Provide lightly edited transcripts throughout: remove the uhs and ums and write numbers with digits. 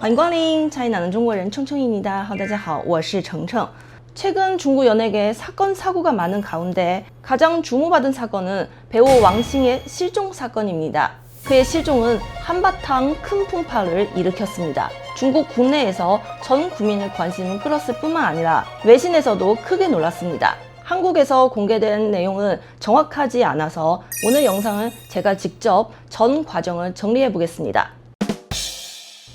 欢迎光临 차이 나는 중국어는 청청입니다. 大家好，我是程程. 최근 중국 연예계에 사건 사고가 많은 가운데 가장 주목받은 사건은 배우 왕싱의 실종 사건입니다. 그의 실종은 한바탕 큰 풍파를 일으켰습니다. 중국 국내에서 전 국민의 관심을 끌었을 뿐만 아니라 외신에서도 크게 놀랐습니다. 한국에서 공개된 내용은 정확하지 않아서 오늘 영상은 제가 직접 전 과정을 정리해 보겠습니다.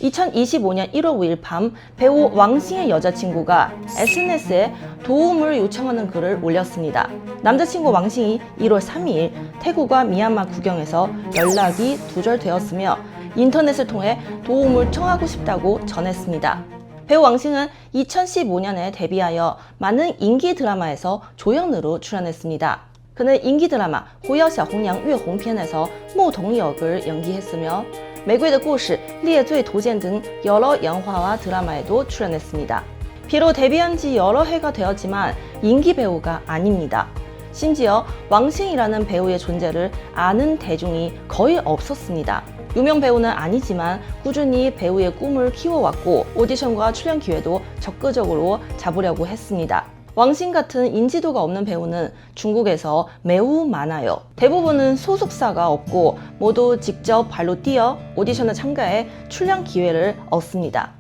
2025년 1월 5일 밤 배우 왕싱의 여자친구가 SNS에 도움을 요청하는 글을 올렸습니다. 남자친구 왕싱이 1월 3일 태국과 미얀마 국경에서 연락이 두절되었으며 인터넷을 통해 도움을 청하고 싶다고 전했습니다. 배우 왕싱은 2015년에 데뷔하여 많은 인기 드라마에서 조연으로 출연했습니다. 그는 인기 드라마 狐妖小红娘月红篇에서 모동 역을 연기했으며 玫瑰的故事, 猎罪图鉴등 여러 영화와 드라마에도 출연했습니다. 비록 데뷔한 지 여러 해가 되었지만 인기 배우가 아닙니다. 심지어 왕싱이라는 배우의 존재를 아는 대중이 거의 없었습니다. 유명 배우는 아니지만 꾸준히 배우의 꿈을 키워왔고 오디션과 출연 기회도 적극적으로 잡으려고 했습니다. 왕싱 같은 인지도가 없는 배우는 중국에서 매우 많아요. 대부분은 소속사가 없고 모두 직접 발로 뛰어 오디션을 참가해 출연 기회를 얻습니다.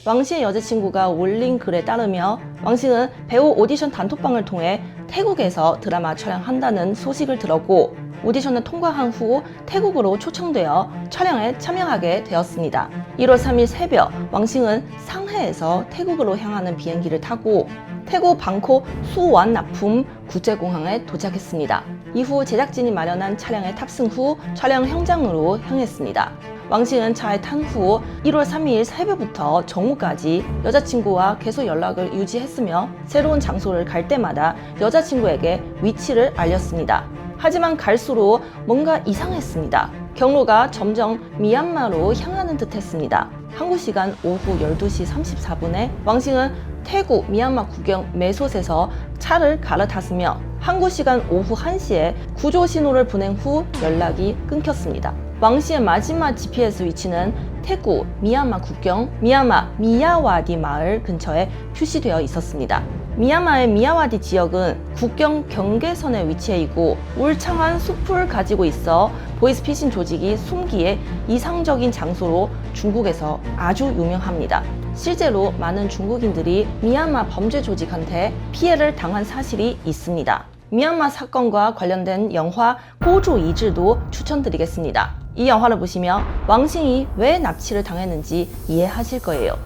왕싱의 여자친구가 올린 글에 따르며 왕싱은 배우 오디션 단톡방을 통해 태국에서 드라마 촬영한다는 소식을 들었고 오디션을 통과한 후 태국으로 초청되어 촬영에 참여하게 되었습니다. 1월 3일 새벽 왕싱은 상해에서 태국으로 향하는 비행기를 타고 태국 방콕 수완나품 국제공항에 도착했습니다. 이후 제작진이 마련한 차량에 탑승 후 촬영 현장으로 향했습니다. 왕싱은 차에 탄 후 1월 3일 새벽부터 정오까지 여자친구와 계속 연락을 유지했으며 새로운 장소를 갈 때마다 여자친구에게 위치를 알렸습니다. 하지만 갈수록 뭔가 이상했습니다. 경로가 점점 미얀마로 향하는 듯 했습니다. 한국 시간 오후 12시 34분에 왕싱은 태국 미얀마 국경 메솥에서 차를 갈아탔으며 한국 시간 오후 1시에 구조 신호를 보낸 후 연락이 끊겼습니다. 왕싱의 마지막 GPS 위치는 태국 미얀마 국경 미얀마 미야와디 마을 근처에 표시되어 있었습니다. 미얀마의 미야와디 지역은 국경 경계선에 위치해 있고 울창한 숲을 가지고 있어 보이스피싱 조직이 숨기에 이상적인 장소로 중국에서 아주 유명합니다. 실제로 많은 중국인들이 미얀마 범죄 조직한테 피해를 당한 사실이 있습니다. 미얀마 사건과 관련된 영화 고조 이질도 추천드리겠습니다. 이 영화를 보시면 왕싱이 왜 납치를 당했는지 이해하실 거예요.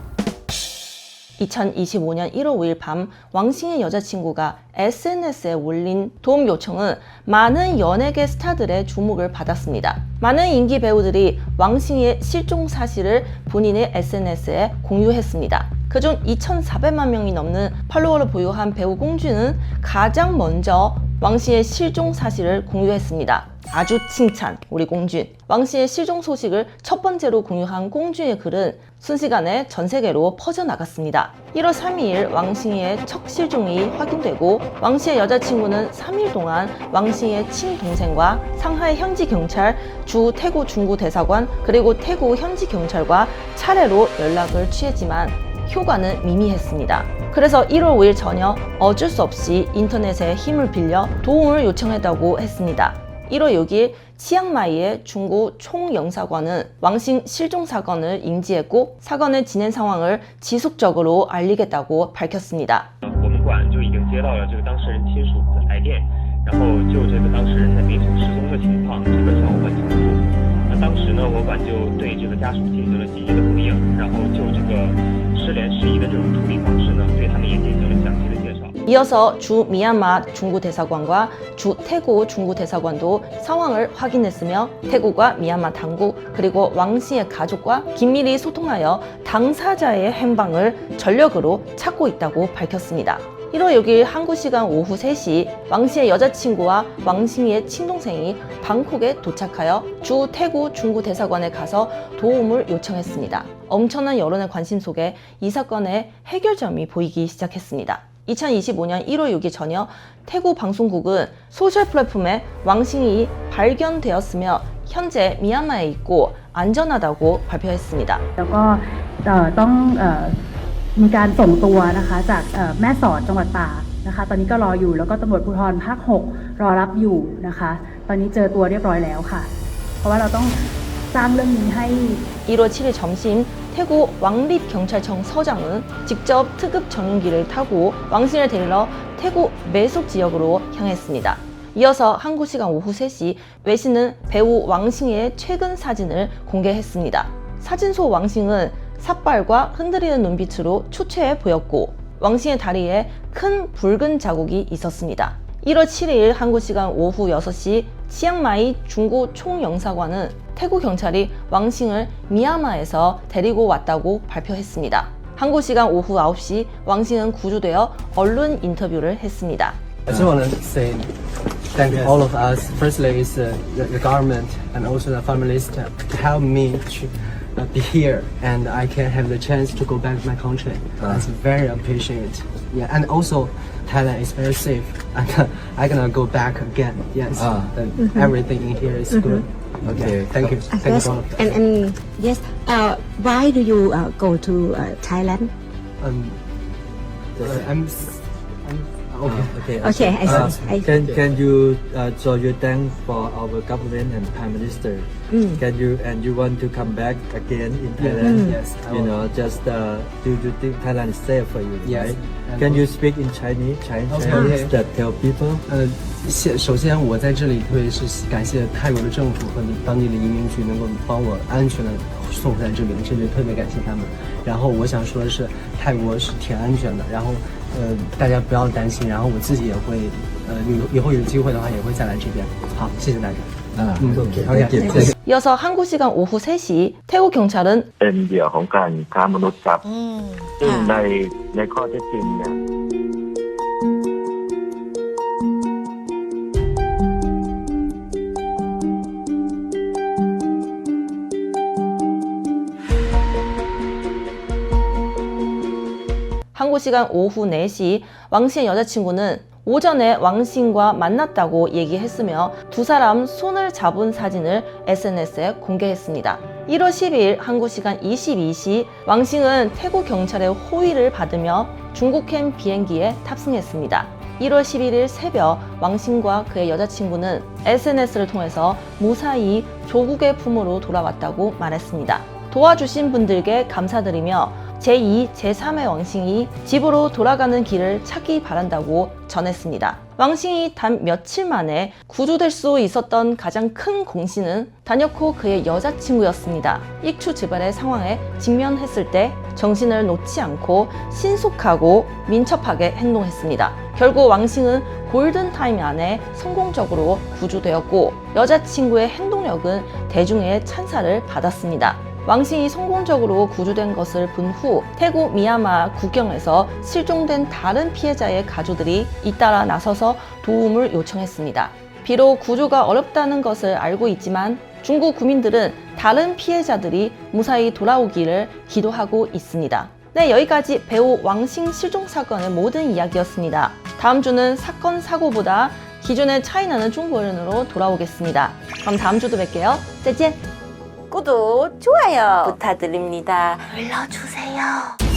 2025년 1월 5일 밤 왕싱의 여자친구가 SNS에 올린 도움 요청은 많은 연예계 스타들의 주목을 받았습니다. 많은 인기 배우들이 왕싱의 실종 사실을 본인의 SNS에 공유했습니다. 그중 2,400만 명이 넘는 팔로워를 보유한 배우 공주는 가장 먼저 왕싱의 실종 사실을 공유했습니다. 아주 칭찬 우리 공준. 왕싱의 실종 소식을 첫 번째로 공유한 공주의 글은 순식간에 전 세계로 퍼져나갔습니다. 1월 3일 왕싱의 첫 실종이 확인되고 왕싱의 여자친구는 3일 동안 왕싱의 친동생과 상하이 현지 경찰, 주 태국 중구대사관 그리고 태국 현지 경찰과 차례로 연락을 취했지만 효과는 미미했습니다. 그래서 1월 5일 저녁 어쩔 수 없이 인터넷에 힘을 빌려 도움을 요청했다고 했습니다. 1월 6일 치앙마이의 중국 총영사관은 왕싱 실종 사건을 인지했고 사건의 진행 상황을 지속적으로 알리겠다고 밝혔습니다. 我们馆就已经接到了这个当事人亲属的来电，然后就这个当事人在凌晨失踪的情况，这个向我馆倾诉。当时呢，我馆就对这个家属进行了紧急的回应，然后就这个失联事宜的这种处理方式呢，对他们也进行了详细的介绍。 이어서 주 미얀마 중구대사관과 주 태국 중구대사관도 상황을 확인했으며 태국과 미얀마 당국 그리고 왕싱의 가족과 긴밀히 소통하여 당사자의 행방을 전력으로 찾고 있다고 밝혔습니다. 1월 6일 한국 시간 오후 3시 왕싱의 여자친구와 왕싱의 친동생이 방콕에 도착하여 주 태국 중구대사관에 가서 도움을 요청했습니다. 엄청난 여론의 관심 속에 이 사건의 해결점이 보이기 시작했습니다. 2025년 1월 6일 저녁 태국 방송국은 소셜 플랫폼에 왕싱이 발견되었으며 현재 미얀마에 있고 안전하다고 발표했습니다. แล้วก็ต้องมีการส่งตัวนะคะจากแม่สอดจังหวัดตากนะคะตอนนี้ก็รออยู่แล้วก็ตำรวจภูธรภาค 6 รอรับอยู่นะคะตอนนี้เจอตัวเรียบร้อยแล้วค่ะเพราะว่าเราต้องสร้างเรื่องนี้ให้ 1월 7일 점심 태국 왕립경찰청 서장은 직접 특급 전용기를 타고 왕신을 데리러 태국 매속 지역으로 향했습니다. 이어서 한국 시간 오후 3시 외신은 배우 왕싱의 최근 사진을 공개했습니다. 사진소 왕싱은 삿발과 흔들리는 눈빛으로 추최해 보였고 왕싱의 다리에 큰 붉은 자국이 있었습니다. 1월 7일 한국 시간 오후 6시 치앙마이 중고 총영사관은 태국 경찰이 왕싱을 미얀마에서 데리고 왔다고 발표했습니다. 한국 시간 오후 9시 왕싱은 구조되어 언론 인터뷰를 했습니다. I just want to say thank all of us. Firstly, is the government and also the families to help me to be here, and I can have the chance to go back to my country. That's very appreciated. Yeah, and also Thailand is very safe, and I gonna go back again. Yes, and everything in here is good. Okay. Thank you. Thank you all. And yes, why do you go to Thailand? I'm okay. Okay, I Can you show your thanks for our government and Prime Minister? Can you want to come back again in Thailand? Yes, I You will. know, just do you think Thailand is safe for you? Yes. Right? And Can you speak in Chinese? Okay. Chinese that tell people? 首先我在这里特别是感谢泰国的政府和当地的移民局能够帮我安全的送回来这里，这里特别感谢他们。然后我想说的是，泰国是挺安全的，然后大家不要担心，然后我自己也会以后有机会的话也会再来这边。好，谢谢大家。 Okay. Okay. Thank you. 이어서 한국 시간 오후 3시 태국 경찰은 เป็นเหยื่อของการค้ามนุษย์ครับซึ่งในข้อเท็จจริงเนี่ย 한국 시간 오후 4시 왕씨의 여자친구는 오전에 왕씨과 만났다고 얘기했으며 두 사람 손을 잡은 사진을 SNS에 공개했습니다. 1월 10일 한국 시간 22시 왕싱은 태국 경찰의 호의를 받으며 중국행 비행기에 탑승했습니다. 1월 11일 새벽 왕싱과 그의 여자친구는 SNS를 통해서 무사히 조국의 품으로 돌아왔다고 말했습니다. 도와주신 분들께 감사드리며 제2, 제3의 왕싱이 집으로 돌아가는 길을 찾기 바란다고 전했습니다. 왕싱이 단 며칠 만에 구조될 수 있었던 가장 큰 공신은 단연코 그의 여자친구였습니다. 익추지발의 상황에 직면했을 때 정신을 놓지 않고 신속하고 민첩하게 행동했습니다. 결국 왕싱은 골든타임 안에 성공적으로 구조되었고 여자친구의 행동력은 대중의 찬사를 받았습니다. 왕싱이 성공적으로 구조된 것을 본 후 태국 미얀마 국경에서 실종된 다른 피해자의 가족들이 잇따라 나서서 도움을 요청했습니다. 비록 구조가 어렵다는 것을 알고 있지만 중국 국민들은 다른 피해자들이 무사히 돌아오기를 기도하고 있습니다. 네, 여기까지 배우 왕싱 실종 사건의 모든 이야기였습니다. 다음 주는 사건 사고보다 기존의 차이나는 중국어로 돌아오겠습니다. 그럼 다음 주도 뵐게요. 再见. 구독, 좋아요 부탁드립니다. 눌러주세요.